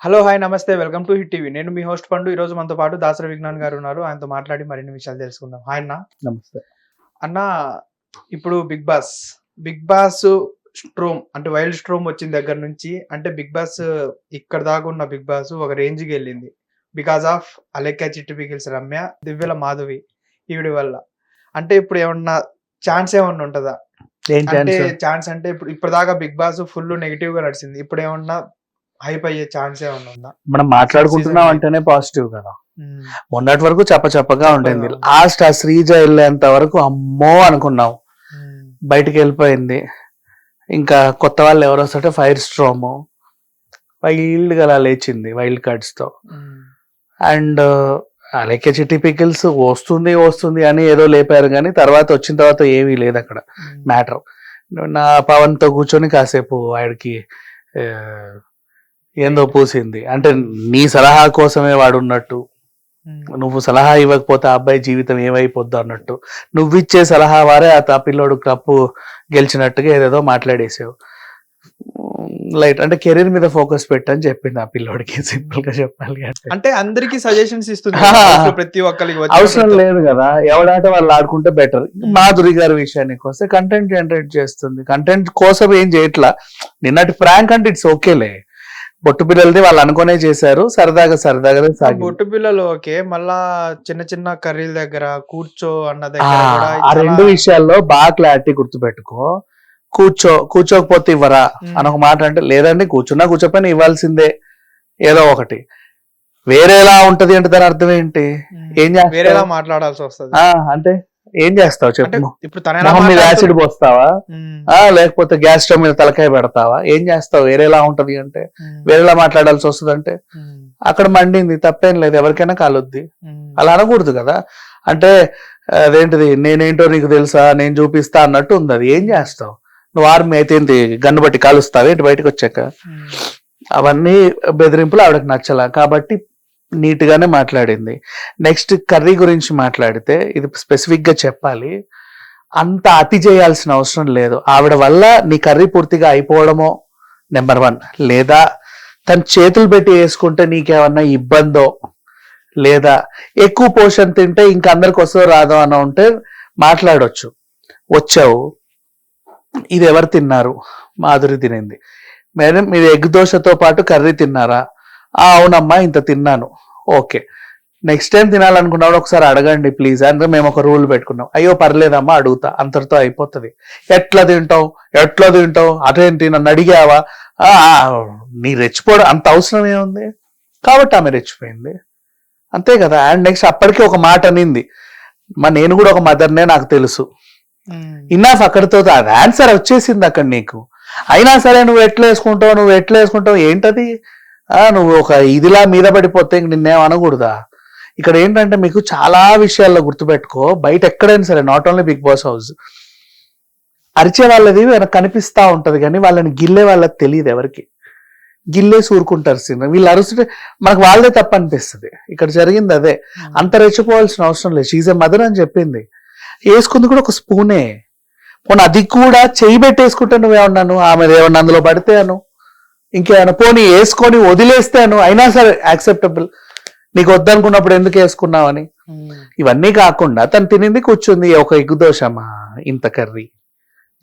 Hello! Hi! నమస్తే. Welcome to hit TV. నేను మీ host పండు. ఈరోజు మనతో పాటు దాసరి విజ్ఞాన్ గారు ఉన్నారు. ఆయనతో మాట్లాడి మరిన్ని విషయాలు తెలుసుకుందాం. హాయ్ అన్న. నమస్తే. అన్న ఇప్పుడు 'బిగ్ బాస్' స్ట్రోమ్ అంటే వైల్డ్ స్ట్రోమ్ వచ్చిన దగ్గర నుంచి అంటే 'బిగ్ బాస్' ఇక్కడి దాకా ఉన్న 'బిగ్ బాస్' ఒక రేంజ్‌కెళ్ళింది. బికాస్ ఆఫ్ అలెక్కా చిట్టి పికిల్స్ రమ్య, దివ్యల మాధవి ఈవిడ వల్ల. అంటే ఇప్పుడు ఏమన్నా ఛాన్స్ ఏమన్నా ఉంటదా? ఏం అంటే ఛాన్స్? ఛాన్స్ అంటే ఇప్పటిదాకా 'బిగ్ బాస్' ఫుల్ నెగెటివ్‌గా నడిచింది. ఇప్పుడేమన్నా హైప్ అయ్యే ఛాన్స్ ఏమన్నా ఉందా? మనం మాట్లాడుకుంటున్నాం అంటేనే పాజిటివ్ కదా. హ్మ్. మొన్నటి వరకు చప్పగా ఉంటుంది. ఉంది. లాస్ట్ ఆ శ్రీజ వెళ్ళేంత వరకు అమ్మో అనుకున్నాం. హ్మ్. బయటికి వెళ్ళిపోయింది. ఇంకా కొత్త వాళ్ళు ఎవరు వస్తుంటే ఫైర్ స్ట్రోమ్ వైల్డ్ గా అలా లేచింది వైల్డ్ కార్డ్స్ తో. హ్మ్. అండ్ అలాగే చిట్టి పికిల్స్ వస్తుంది అని ఏదో లేపారు కానీ వచ్చిన తర్వాత ఏమీ లేదు అక్కడ మ్యాటర్. నా పవన్ తో కూర్చొని కాసేపు వాడికి ఏందో పూసింది. అంటే నీ సలహా కోసమే వాడున్నట్టు, నువ్వు సలహా ఇవ్వకపోతే ఆ అబ్బాయి జీవితం ఏమైపోద్దు అన్నట్టు, నువ్విచ్చే సలహా వారే ఆ పిల్లోడు కప్పు గెలిచినట్టుగా ఏదేదో మాట్లాడేసావు. లైట్ అంటే కెరీర్ మీద ఫోకస్ పెట్టని చెప్పింది ఆ పిల్లోడికి. సింపుల్ గా చెప్పాలి అంటే అందరికి సజెషన్స్ ఇస్తుంది. ప్రతి ఒక్కరికి అవసరం లేదు కదా. ఎవడాట వాళ్ళు ఆడుకుంటే బెటర్. మాధురి గారి విషయానికి వస్తే కంటెంట్ జనరేట్ చేస్తుంది. కంటెంట్ కోసం ఏం చేయట్లా. నిన్నటి ప్రాంక్ అంటే ఇట్స్ ఓకేలే. బొట్టు పిల్లలది వాళ్ళు అనుకునే చేశారు. సరదాగా బొట్టు పిల్లలు ఓకే. మళ్ళా చిన్న చిన్న కర్రీల దగ్గర కూర్చో అన్న దగ్గర ఆ రెండు విషయాల్లో బాగా క్లారిటీ గుర్తుపెట్టుకో. కూర్చోకపోతే ఇవ్వరా అని ఒక మాట అంటే, లేదండి కూర్చోపోయినా ఇవ్వాల్సిందే ఏదో ఒకటి. వేరేలా ఉంటది అంటే దాని అర్థం ఏంటి? ఏం చేస్తావు? వేరేలా మాట్లాడాల్సి వస్తుంది. అంటే ఏం చేస్తావు చెప్పు. ఇప్పుడు తన యాసిడ్ పోస్తావా, లేకపోతే గ్యాస్ స్టవ్ మీద తలకాయ పెడతావా? ఏం చేస్తావు? వేరేలా ఉంటది అంటే, వేరేలా మాట్లాడాల్సి వస్తుంది అంటే అక్కడ మండింది, తప్పేం లేదు, ఎవరికైనా కాలుద్ది. అలా అనకూడదు కదా. అంటే అదేంటిది నేనేంటో నీకు తెలుసా, నేను చూపిస్తా అన్నట్టు ఉంది. అది ఏం చేస్తావు నువ్వు? ఆర్మీ అయితే ఏంటి గన్ను బట్టి కాలుస్తావు ఏంటి బయటకు వచ్చాక? అవన్నీ బెదిరింపులు ఆవిడకి నచ్చలా కాబట్టి నీట్ గానే మాట్లాడింది. నెక్స్ట్ కర్రీ గురించి మాట్లాడితే ఇది స్పెసిఫిక్ గా చెప్పాలి. అంత అతి చేయాల్సిన అవసరం లేదు. ఆవిడ వల్ల నీ కర్రీ పూర్తిగా అయిపోవడమో నెంబర్ 1, లేదా తన చేతులు పెట్టి వేసుకుంటే నీకేమన్నా ఇబ్బందో, లేదా ఎక్కువ పోషన్ తింటే ఇంక అందరికి వస్తుందో రాదో అన్న ఉంటే మాట్లాడొచ్చు. వచ్చావు, ఇది ఎవరు తిన్నారు? మాధురి తినింది. మేడం మీరు ఎగ్ దోశతో పాటు కర్రీ తిన్నారా? అవునమ్మా ఇంత తిన్నాను. ఓకే, నెక్స్ట్ టైం తినాలనుకున్నప్పుడు ఒకసారి అడగండి ప్లీజ్ అంటే మేము ఒక రూల్ పెట్టుకున్నాం. అయ్యో పర్లేదమ్మా అడుగుతా, అంతటితో అయిపోతుంది. ఎట్లా తింటావు అదేంటి నన్ను అడిగావా? నీ రెచ్చిపోవడం అంత అవసరం ఏముంది? కాబట్టి ఆమె రెచ్చిపోయింది, అంతే కదా. అండ్ నెక్స్ట్ అప్పటికి ఒక మాట అనింది, నేను కూడా ఒక మదర్నే, నాకు తెలుసు. ఇన్నాఫ్ అక్కడితో అది ఆన్సర్ వచ్చేసింది అక్కడ నీకు. అయినా సరే నువ్వు ఎట్లా వేసుకుంటావు ఏంటది? నువ్వు ఒక ఇదిలా మీద పడిపోతే నిన్నేం అనకూడదా? ఇక్కడ ఏంటంటే మీకు చాలా విషయాల్లో గుర్తుపెట్టుకో. బయట ఎక్కడైనా సరే, not only Bigg Boss house, అరిచే వాళ్ళది కనిపిస్తా ఉంటది కానీ వాళ్ళని గిల్లే వాళ్ళకి తెలియదు. ఎవరికి గిల్లేసి ఊరుకుంటారు సినిమా. వీళ్ళు అరుస్తుంటే మనకు వాళ్ళదే తప్ప అనిపిస్తుంది. ఇక్కడ జరిగింది అదే. అంత రెచ్చిపోవాల్సిన అవసరం లేదు. షీజ్ ఎ మదర్ అని చెప్పింది. వేసుకుంది కూడా ఒక స్పూనే. పోనీ అది కూడా చేయి పెట్టేసుకుంటే నువ్వేమన్నాను, ఆమె ఏమన్నా అందులో పడితేను, ఇంకేమన్నా పోనీ వేసుకొని వదిలేస్తాను అయినా సరే యాక్సెప్టబుల్. నీకు వద్దనుకున్నప్పుడు ఎందుకు వేసుకున్నావని. ఇవన్నీ కాకుండా తను తినింది, కూర్చుంది, ఒక ఎగ్గు దోశమ్మా ఇంత కర్రీ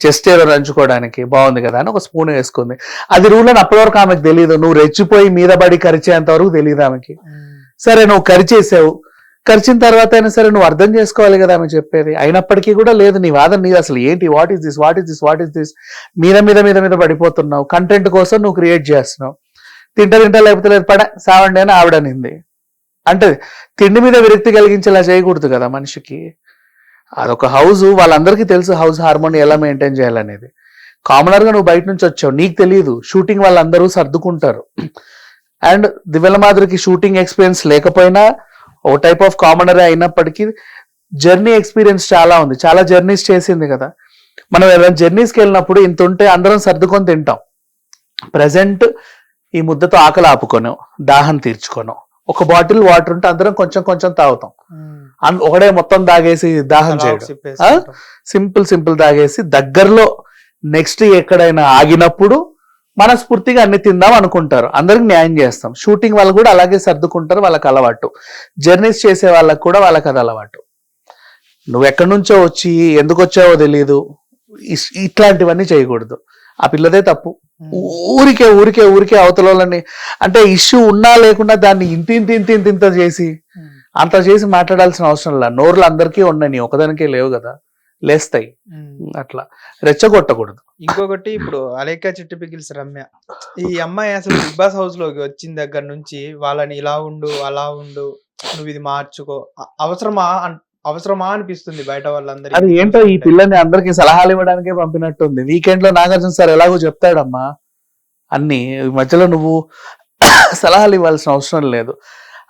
జస్ట్ ఏదో నంచుకోవడానికి బాగుంది కదా అని ఒక స్పూన్ వేసుకుంది. అది రూల్ అని అప్పటి వరకు ఆమెకు తెలియదు. నువ్వు రెచ్చిపోయి మీద పడి కరిచేంత వరకు తెలియదు ఆమెకి. సరే నువ్వు కరిచేసావు, కరిచిన తర్వాత అయినా సరే నువ్వు అర్థం చేసుకోవాలి కదా ఆమె చెప్పేది. అయినప్పటికీ కూడా లేదు, నీ వాదన నీది అసలు ఏంటి? వాట్ ఈస్ దిస్ మీద పడిపోతున్నావు. కంటెంట్ కోసం నువ్వు క్రియేట్ చేస్తున్నావు. తింటా లేకపోతే లేదు సావండి అని ఆవిడనింది. అంటే తిండి మీద విరక్తి కలిగించేలా చేయకూడదు కదా మనిషికి. అదొక హౌస్, వాళ్ళందరికీ తెలుసు హౌస్ హార్మోని ఎలా మెయింటైన్ చేయాలనేది. కామనర్ గా నువ్వు బయట నుంచి వచ్చావు, నీకు తెలియదు. షూటింగ్ వాళ్ళందరూ సర్దుకుంటారు. అండ్ దివ్యల మాదిరికి షూటింగ్ ఎక్స్పీరియన్స్ లేకపోయినా ఓ టైప్ ఆఫ్ కామనరే అయినప్పటికీ జర్నీ ఎక్స్పీరియన్స్ చాలా ఉంది. చాలా జర్నీస్ చేసింది కదా. మనం ఏదైనా జర్నీస్కి వెళ్ళినప్పుడు ఇంత ఉంటే అందరం సర్దుకొని తింటాం. ప్రజెంట్ ఈ ముద్దతో ఆకలి ఆపుకోను, దాహం తీర్చుకోను. ఒక బాటిల్ వాటర్ ఉంటే అందరం కొంచెం తాగుతాం. ఒకడే మొత్తం తాగేసి దాహం చేయడం. సింపుల్ తాగేసి దగ్గరలో నెక్స్ట్ ఎక్కడైనా ఆగినప్పుడు మనస్ఫూర్తిగా అన్ని తిందాం అనుకుంటారు, అందరికి న్యాయం చేస్తాం. షూటింగ్ వాళ్ళు కూడా అలాగే సర్దుకుంటారు, వాళ్ళకి అలవాటు. జర్నీస్ చేసే వాళ్ళకి కూడా వాళ్ళకి అది అలవాటు. నువ్వు ఎక్కడి నుంచో వచ్చి ఎందుకు వచ్చావో తెలియదు, ఇట్లాంటివన్నీ చేయకూడదు. ఆ పిల్లదే తప్పు. ఊరికే ఊరికే ఊరికే అవతలని అంటే ఇష్యూ ఉన్నా లేకున్నా దాన్ని ఇంత చేసి అంత చేసి మాట్లాడాల్సిన అవసరం లేదు. నోర్లు అందరికీ ఉన్నాయి, నీ ఒకదానికే లేవు కదా, లేస్తాయి. అట్లా రెచ్చగొట్టకూడదు. ఇంకొకటి ఇప్పుడు అలేఖ్య చిట్టి పికిల్స్ రమ్య, ఈ అమ్మాయి అసలు బిగ్ బాస్ హౌస్ లోకి వచ్చిన దగ్గర నుంచి వాళ్ళని ఇలా ఉండు అలా ఉండు, నువ్వు ఇది మార్చుకో, అవసరమా అనిపిస్తుంది బయట వాళ్ళందరూ. అది ఏంటో ఈ పిల్లని అందరికి సలహాలు ఇవ్వడానికే పంపినట్టుంది. వీకెండ్ లో నాగార్జున సార్ ఎలాగో చెప్తాడమ్మా అన్ని, మధ్యలో నువ్వు సలహాలు ఇవ్వాల్సిన అవసరం లేదు.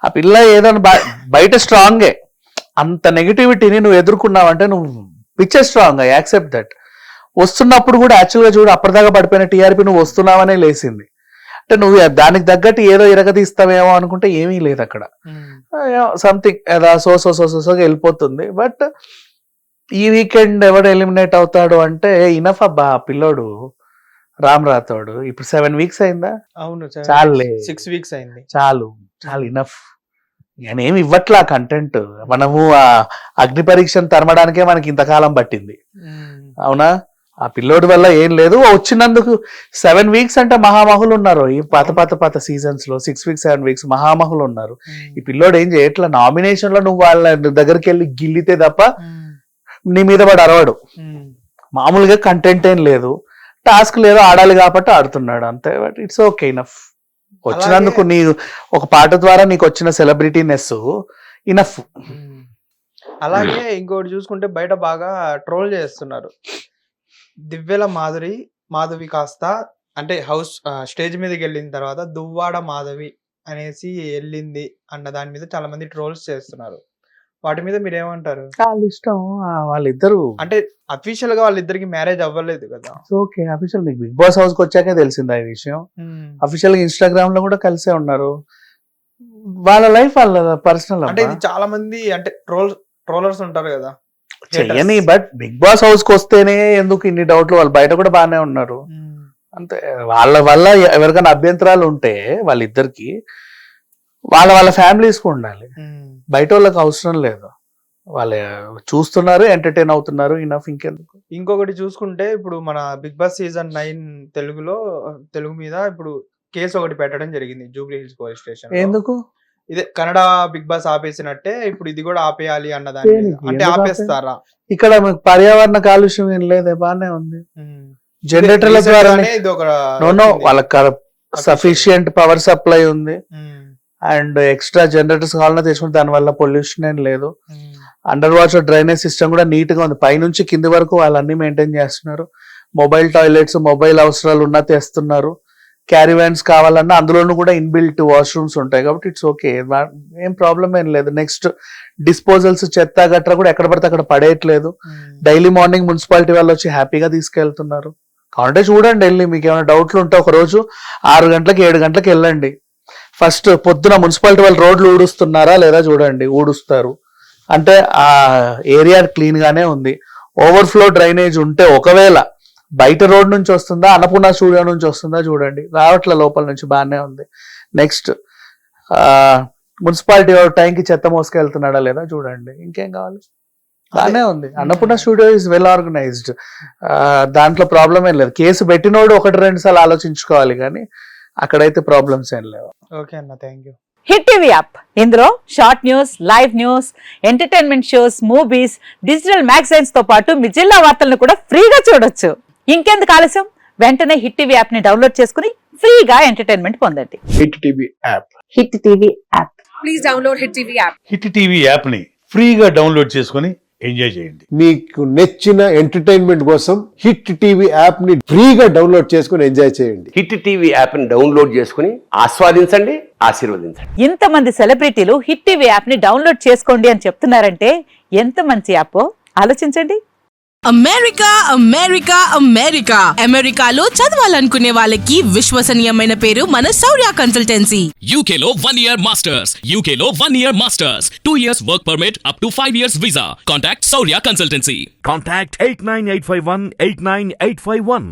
ఆ పిల్ల ఏదైనా బయట స్ట్రాంగే, అంత నెగిటివిటీని నువ్వు ఎదుర్కొన్నావంటే నువ్వు picture strong, I accept that. వస్తున్నప్పుడు కూడా యాక్చువల్గా చూడు, అప్పటిదాకా పడిపోయిన టీఆర్పీ నువ్వు వస్తున్నావనే లేసింది. అంటే నువ్వు దానికి తగ్గట్టు ఏదో ఇరగదీస్తావేమో అనుకుంటే ఏమీ లేదు అక్కడ. సంథింగ్ ఏదో సోగా వెళ్ళిపోతుంది. బట్ ఈ వీకెండ్ ఎవడు ఎలిమినేట్ అవుతాడు అంటే ఇనఫ్ అబ్బా. పిల్లోడు రామ్ రాథోడ్ ఇప్పుడు 7 weeks అయిందా? అవును, చాలే, 6 weeks అయింది. చాలు ఇనఫ్. నేనేమి ఇవ్వట్లా కంటెంట్. మనము ఆ అగ్ని పరీక్షను తరమడానికే మనకి ఇంతకాలం పట్టింది, అవునా? ఆ పిల్లోడి వల్ల ఏం లేదు. వచ్చినందుకు 7 weeks అంటే మహామహులు ఉన్నారు ఈ పాత సీజన్స్ లో. 6 weeks 7 weeks మహామహులు ఉన్నారు. ఈ పిల్లోడు ఏం చేయట్లా. నామినేషన్ లో నువ్వు వాళ్ళ దగ్గరికి వెళ్ళి గిల్లితే తప్ప నీ మీద పడి అరవాడు. మామూలుగా కంటెంట్ ఏం లేదు, టాస్క్ లేదో ఆడాలి కాబట్టి ఆడుతున్నాడు అంతే. But it's okay enough. వచ్చినందుకు నీ ఒక పాట ద్వారా నీకు వచ్చిన సెలబ్రిటీనెస్ ఇనఫ్. అలాగే ఇంకోటి చూసుకుంటే బయట బాగా ట్రోల్ చేస్తున్నారు. దివ్యల మాధవి కాస్త అంటే హౌస్ స్టేజ్ మీదకి వెళ్ళిన తర్వాత దువ్వాడ మాధవి అనేసి వెళ్ళింది అన్న దాని మీద చాలా మంది ట్రోల్స్ చేస్తున్నారు. వాటి మీద మీరు ఏమంటారు? వాళ్ళ ఇష్టం. వాళ్ళిద్దరు అంటే అఫీషియల్ గా వాళ్ళిద్దరికి మ్యారేజ్ అవ్వలేదు కదా. Okay, official Bigg Boss house కి వచ్చాకే తెలిసింది ఈ విషయం. అఫీషియల్ గా ఇన్స్టాగ్రామ్ లో కూడా కలిసే ఉన్నారు. వాళ్ళ లైఫ్ వాళ్ళ పర్సనల్. అంటే ఇది చాలా మంది అంటే ట్రోలర్స్ ఉంటారు కదా, చెయ్యని. బట్ బిగ్ బాస్ హౌస్ కి వస్తేనే ఎందుకు ఇన్ని డౌట్లు? వాళ్ళు బయట కూడా బాగానే ఉన్నారు అంతే. వాళ్ళ వల్ల ఎవరికైనా అభ్యంతరాలు ఉంటే వాళ్ళిద్దరికి వాళ్ళ ఫ్యామిలీస్ కు ఉండాలి, బయట వాళ్ళకి అవసరం లేదు. వాళ్ళు చూస్తున్నారు, ఎంటర్టైన్ అవుతున్నారు, ఇనఫ్. ఇంకెందుకు? ఇంకొకటి చూసుకుంటే ఇప్పుడు మన బిగ్ బాస్ సీజన్ 9 తెలుగు మీద ఇప్పుడు కేసు ఒకటి పెట్టడం జరిగింది జూబ్లీ హిల్స్ పోలీస్ స్టేషన్. ఎందుకు? ఇదే కన్నడ బిగ్ బాస్ ఆపేసినట్టే ఇప్పుడు ఇది కూడా ఆపేయాలి అన్నదాన్ని. అంటే ఆపేస్తారా? ఇక్కడ పర్యావరణ కాలుష్యం ఏం లేదే, బానే ఉంది. జనరేటర్ల ద్వారా వాళ్ళకి సఫిషియంట్ పవర్ సప్లై ఉంది. అండ్ ఎక్స్ట్రా జనరేటర్స్ కావాలన్నా తెచ్చుకుంటే దాని వల్ల పొల్యూషన్ ఏం లేదు. అండర్ వాటర్ డ్రైనేజ్ సిస్టమ్ కూడా నీట్ గా ఉంది. పైనుంచి కింది వరకు వాళ్ళన్ని మెయింటైన్ చేస్తున్నారు. మొబైల్ టాయిలెట్స్, మొబైల్ అవసరాలు ఉన్నా తెస్తున్నారు. క్యారీ వ్యాన్స్ కావాలన్నా అందులోనూ కూడా ఇన్బిల్ట్ వాష్రూమ్స్ ఉంటాయి కాబట్టి ఇట్స్ ఓకే, ఏం ప్రాబ్లం ఏం లేదు. నెక్స్ట్ డిస్పోజల్స్, చెత్త గట్రా కూడా ఎక్కడ పడితే అక్కడ పడేయట్లేదు. డైలీ మార్నింగ్ మున్సిపాలిటీ వాళ్ళు వచ్చి హ్యాపీగా తీసుకెళ్తున్నారు. కావాలంటే చూడండి వెళ్ళి, మీకు ఏమైనా డౌట్లు ఉంటే ఒక రోజు 6 గంటలకు 7 గంటలకు వెళ్ళండి. ఫస్ట్ పొద్దున మున్సిపాలిటీ వాళ్ళు రోడ్లు ఊడుస్తున్నారా లేదా చూడండి. ఊడుస్తారు అంటే ఆ ఏరియా క్లీన్ గానే ఉంది. ఓవర్ఫ్లో డ్రైనేజ్ ఉంటే ఒకవేళ బయట రోడ్ నుంచి వస్తుందా, అన్నపూర్ణ స్టూడియో నుంచి వస్తుందా చూడండి. రావట్ల లోపల నుంచి బాగానే ఉంది. నెక్స్ట్ మున్సిపాలిటీ టైంకి చెత్త మోసుకెళ్తున్నాడా లేదా చూడండి. ఇంకేం కావాలి? బాగానే ఉంది. Annapurna studio is well organised, దాంట్లో ప్రాబ్లం ఏం లేదు. కేసు పెట్టినోడు 1-2 సార్లు ఆలోచించుకోవాలి, కానీ అక్కడైతే ప్రాబ్లమ్స్ ఏం లేవు. ఓకే అన్న, thank you. Hit TV app, ఇందులో short news, live news, entertainment shows, movies, digital magazines తో పాటు మీ జిల్లా వార్తలను కూడా ఫ్రీగా చూడొచ్చు. ఇంకెందుకు ఆలస్యం? వెంటనే హిట్ టీవీ యాప్ ని డౌన్లోడ్ చేసుకుని ఫ్రీగా ఎంటర్టైన్మెంట్ పొందండి. Hit TV app. Hit TV app. Please download hit TV app. Hit TV app ని ఫ్రీగా డౌన్లోడ్ చేసుకుని ఎంజాయ్ చేయండి. మీకు నచ్చిన ఎంటర్టైన్మెంట్ కోసం హిట్ టీవీ యాప్ ని ఫ్రీగా డౌన్లోడ్ చేసుకుని ఎంజాయ్ చేయండి. హిట్ టీవీ యాప్ ని డౌన్లోడ్ చేసుకుని ఆస్వాదించండి, ఆశీర్వదించండి. ఇంతమంది సెలబ్రిటీలు హిట్ టీవీ యాప్ ని డౌన్లోడ్ చేసుకోండి అని చెప్తున్నారంటే ఎంత మంచి యాప్ ఆలోచించండి. అమెరికా అమెరికా అమెరికా అమెరికాలో చదవాలనుకునే వాళ్ళకి విశ్వసనీయమైన పేరు మన శౌర్య కన్సల్టెన్సీ. UK లో 1 year masters, UK లో 1 year masters, 2 years work permit up to 5 years visa. Contact Saurya Consultancy. Contact 89851 89851.